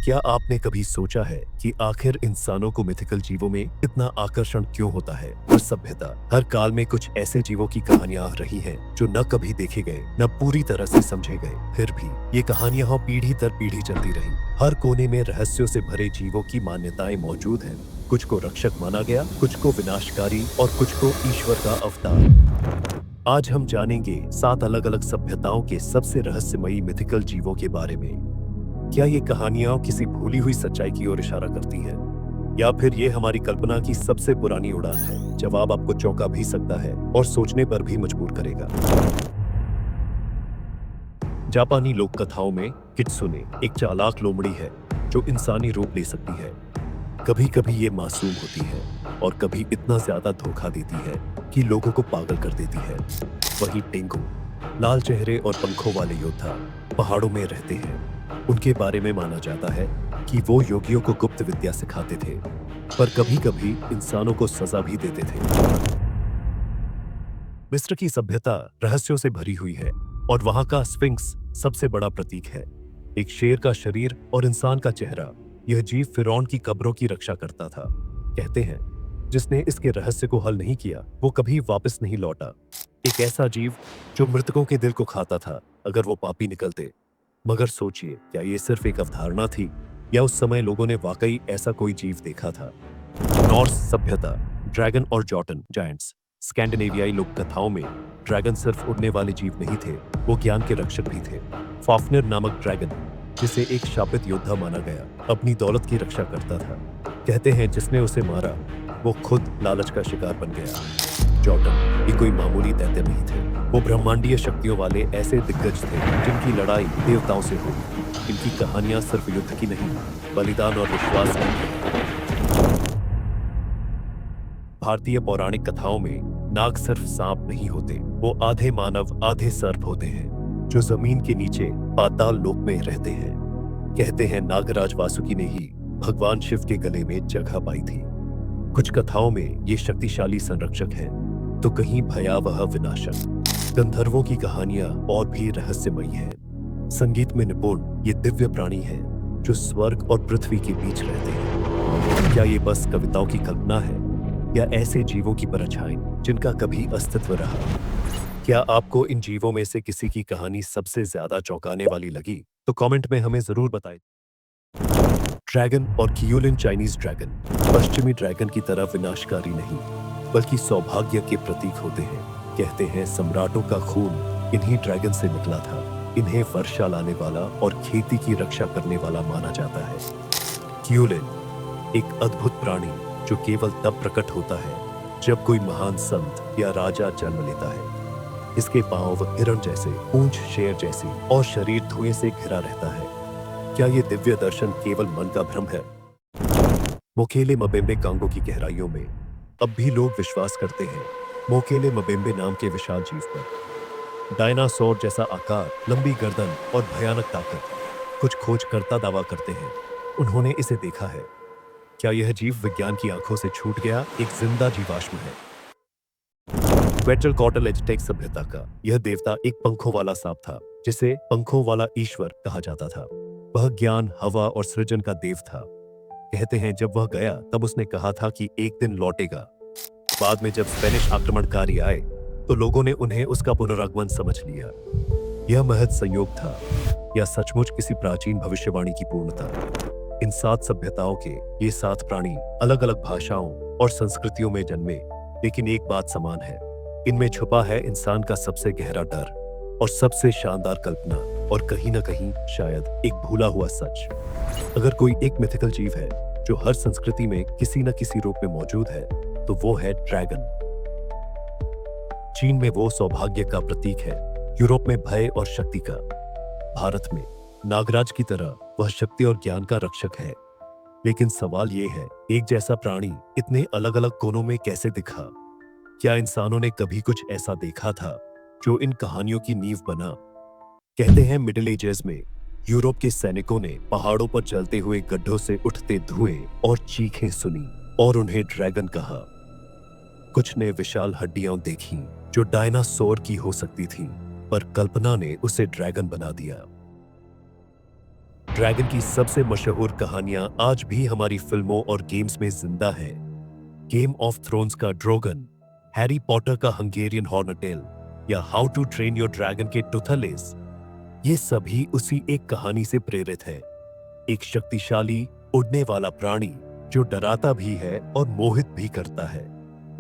क्या आपने कभी सोचा है कि आखिर इंसानों को मिथिकल जीवों में इतना आकर्षण क्यों होता है? हर सभ्यता, हर काल में कुछ ऐसे जीवों की कहानियां रही हैं जो न कभी देखे गए, न पूरी तरह से समझे गए। फिर भी ये कहानियां पीढ़ी दर पीढ़ी चलती रही। हर कोने में रहस्यों से भरे जीवों की मान्यताएं मौजूद हैं। कुछ को रक्षक माना गया, कुछ को विनाशकारी और कुछ को ईश्वर का अवतार। आज हम जानेंगे 7 अलग अलग सभ्यताओं के सबसे रहस्यमयी मिथिकल जीवों के बारे में। क्या ये कहानियां किसी भूली हुई सच्चाई की ओर इशारा करती हैं, या फिर ये हमारी कल्पना की सबसे पुरानी उड़ान है? जवाब आपको चौंका भी सकता है और सोचने पर भी मजबूर करेगा। जापानी लोक कथाओं में कित्सुने एक चालाक लोमड़ी है जो इंसानी रूप ले सकती है। कभी कभी ये मासूम होती है और कभी इतना ज्यादा धोखा देती है कि लोगों को पागल कर देती है। वहीं टेंगु, लाल चेहरे और पंखों वाले योद्धा, पहाड़ों में रहते हैं। उनके बारे में माना जाता है कि वो योगियों को गुप्त विद्या सिखाते थे, पर कभी कभी इंसानों को सजा भी देते थे। मिस्र की सभ्यता रहस्यों से भरी हुई है और वहां का स्फिंक्स सबसे बड़ा प्रतीक है। एक शेर का शरीर और इंसान का चेहरा, यह जीव फिरौन की कब्रों की रक्षा करता था। कहते हैं जिसने इसके रहस्य को हल नहीं किया वो कभी वापस नहीं लौटा। एक ऐसा जीव जो मृतकों के दिल को खाता था अगर वो पापी निकलते। मगर सोचिए, क्या ये सिर्फ एक अवधारणा थी या उस समय लोगों ने वाकई ऐसा कोई जीव देखा था? नॉर्स सभ्यता, ड्रैगन और जॉटन जायंट्स। स्कैंडिनेवियाई लोक कथाओं में ड्रैगन सिर्फ उड़ने वाले जीव नहीं थे, वो ज्ञान के रक्षक भी थे। फाफनर नामक ड्रैगन, जिसे एक शापित योद्धा माना गया, अपनी दौलत की रक्षा करता था। कहते हैं जिसने उसे मारा वो खुद लालच का शिकार बन गया। जॉटन ये कोई मामूली दैत्य नहीं थे, वो ब्रह्मांडीय शक्तियों वाले ऐसे दिग्गज थे जिनकी लड़ाई देवताओं से हुई। इनकी कहानियां सिर्फ युद्ध की नहीं, बलिदान और विश्वास की थी। भारतीय पौराणिक कथाओं में नाग सिर्फ सांप नहीं होते, वो आधे मानव आधे सर्प होते हैं जो जमीन के नीचे पाताल लोक में रहते हैं। कहते हैं नागराज वासुकी ने ही भगवान शिव के गले में जगह पाई थी। कुछ कथाओं में ये शक्तिशाली संरक्षक हैं, तो कहीं भयावह विनाशक। गंधर्वों की कहानियां और भी रहस्यमयी हैं। संगीत में निपुण ये दिव्य प्राणी हैं जो स्वर्ग और पृथ्वी के बीच रहते हैं। क्या ये बस कविताओं की कल्पना है या ऐसे जीवों की परछाई जिनका कभी अस्तित्व रहा? क्या आपको इन जीवों में से किसी की कहानी सबसे ज्यादा चौंकाने वाली लगी? तो कमेंट में हमें जरूर बताएं। ड्रैगन और कियोलिन चाइनीज ड्रैगन पश्चिमी ड्रैगन की तरह विनाशकारी नहीं, बल्कि सौभाग्य के प्रतीक होते हैं। कहते हैं सम्राटों का खून इन्हीं ड्रैगन से निकला था। इन्हें वर्षा लाने वाला और खेती की रक्षा करने वाला माना जाता है। कियोलिन एक अद्भुत प्राणी जो केवल तब प्रकट होता है जब कोई महान संत या राजा जन्म लेता है। इसके पांव हिरण जैसे, पूंछ शेर जैसी और शरीर धुएं से घिरा रहता है। क्या ये दिव्य दर्शन केवल मन का भ्रम है? मोकेले मबेम्बे कांगो की गहराइयों में अब भी लोग विश्वास करते हैं मोकेले मबेम्बे नाम के विशाल जीव पर। डायनासोर जैसा आकार, लंबी गर्दन और भयानक ताकत। कुछ खोजकर्ता दावा करते हैं उन्होंने इसे देखा है। क्या यह जीव विज्ञान की आंखों से छूट गया एक जिंदा जीवाश्म है? क्वेटलकॉटल एज़टेक सभ्यता का यह देवता एक पंखों वाला सांप था जिसे पंखों वाला ईश्वर कहा जाता था। वह ज्ञान, हवा और सृजन का देव था। कहते हैं जब वह गया तब उसने कहा था कि एक दिन लौटेगा। बाद में जब स्पेनिश आक्रमणकारी आए तो लोगों ने उन्हें उसका पुनरागमन समझ लिया। यह महज संयोग था या सचमुच किसी प्राचीन भविष्यवाणी की पूर्णता? इन 7 सभ्यताओं के ये 7 प्राणी अलग अलग भाषाओं और संस्कृतियों में जन्मे, लेकिन एक बात समान है, इनमें छुपा है इंसान का सबसे गहरा डर और सबसे शानदार कल्पना, और कहीं ना कहीं शायद एक भूला हुआ सच। अगर कोई एक मिथिकल जीव है जो हर संस्कृति में किसी न किसी रूप में मौजूद है तो वो है ड्रैगन। चीन में वो सौभाग्य का प्रतीक है, यूरोप में भय और शक्ति का, भारत में नागराज की तरह वह शक्ति और ज्ञान का रक्षक है। लेकिन सवाल ये है, एक जैसा प्राणी इतने अलग अलग कोनों में कैसे दिखा? क्या इंसानों ने कभी कुछ ऐसा देखा था जो इन कहानियों की नींव बना? कहते हैं मिडिल एजेस में यूरोप के सैनिकों ने पहाड़ों पर जलते हुए गड्ढों से उठते धुएं और चीखें सुनी और उन्हें ड्रैगन कहा। कुछ ने विशाल हड्डियां देखी जो डायनासोर की हो सकती थी, पर कल्पना ने उसे ड्रैगन बना दिया। ड्रैगन की सबसे मशहूर कहानियां आज भी हमारी फिल्मों और गेम्स में जिंदा हैं। गेम ऑफ थ्रोन्स का ड्रोगन, हैरी पॉटर का हंगेरियन हॉर्नटेल या How to Train Your Dragon के टुथलेस, ये सभी उसी एक कहानी से प्रेरित है। एक शक्तिशाली उड़ने वाला प्राणी जो डराता भी है और मोहित भी करता है।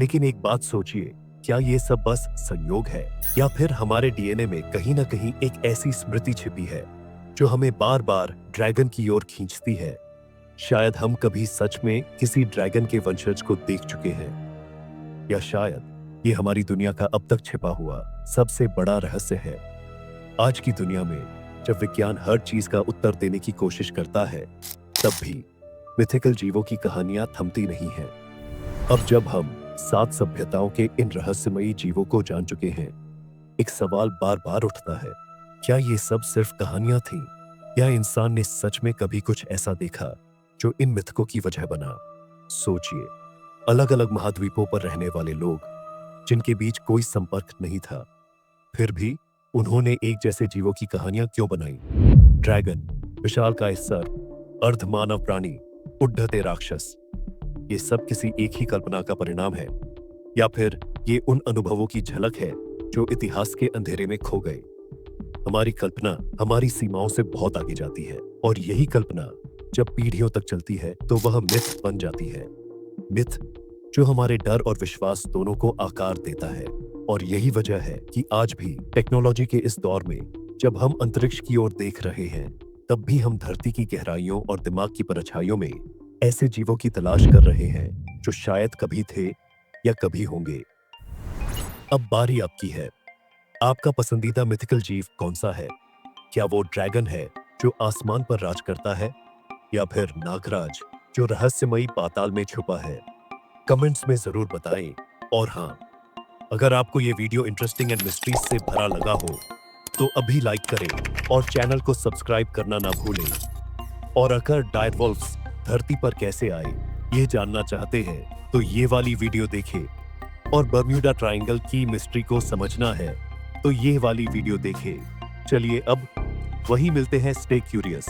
लेकिन एक बात सोचिए, क्या ये सब बस संयोग है या फिर हमारे डीएनए में कहीं ना कहीं एक ऐसी स्मृति छिपी है जो हमें बार बार ड्रैगन की ओर खींचती है? शायद हम कभी सच में किसी ड्रैगन के वंशज को देख चुके हैं, या शायद ये हमारी दुनिया का अब तक छिपा हुआ सबसे बड़ा रहस्य है। आज की दुनिया में जब विज्ञान हर चीज का उत्तर देने की कोशिश करता है, तब भी मिथिकल जीवों की कहानियां थमती नहीं हैं। अब जब हम 7 सभ्यताओं के इन रहस्यमयी जीवों को जान चुके हैं, एक सवाल बार बार उठता है, क्या ये सब सिर्फ कहानियां थीं या इंसान ने सच में कभी कुछ ऐसा देखा जो इन मिथकों की वजह बना? सोचिए, अलग अलग महाद्वीपों पर रहने वाले लोग जिनके बीच कोई संपर्क नहीं था, फिर भी उन्होंने एक जैसे जीवों की कहानियां क्यों बनाई? ड्रैगन, विशालकाय सर्प, अर्धमानव प्राणी, उड्डते राक्षस, ये सब किसी एक ही कल्पना का परिणाम है या फिर ये उन अनुभवों की झलक है जो इतिहास के अंधेरे में खो गए? हमारी कल्पना हमारी सीमाओं से बहुत आगे जाती है, और यही कल्पना जब पीढ़ियों तक चलती है तो वह मिथ बन जाती है। मिथ जो हमारे डर और विश्वास दोनों को आकार देता है। और यही वजह है कि आज भी टेक्नोलॉजी के इस दौर में जब हम अंतरिक्ष की ओर देख रहे हैं, तब भी हम धरती की गहराइयों और दिमाग की परछाइयों में ऐसे जीवों की तलाश कर रहे हैं जो शायद कभी थे या कभी होंगे। अब बारी आपकी है। आपका पसंदीदा मिथिकल जीव कौन सा है? क्या वो ड्रैगन है जो आसमान पर राज करता है, या फिर नागराज जो रहस्यमयी पाताल में छुपा है? कमेंट्स में जरूर बताएं। और हाँ, अगर आपको ये वीडियो इंटरेस्टिंग एंड मिस्ट्रीज से भरा लगा हो तो अभी लाइक करें और चैनल को सब्सक्राइब करना ना भूलें। और अगर डायरवुल्फ्स धरती पर कैसे आए ये जानना चाहते हैं तो ये वाली वीडियो देखें, और बर्म्यूडा ट्रायंगल की मिस्ट्री को समझना है तो ये वाली वीडियो देखें। चलिए अब वहीं मिलते हैं। Stay curious.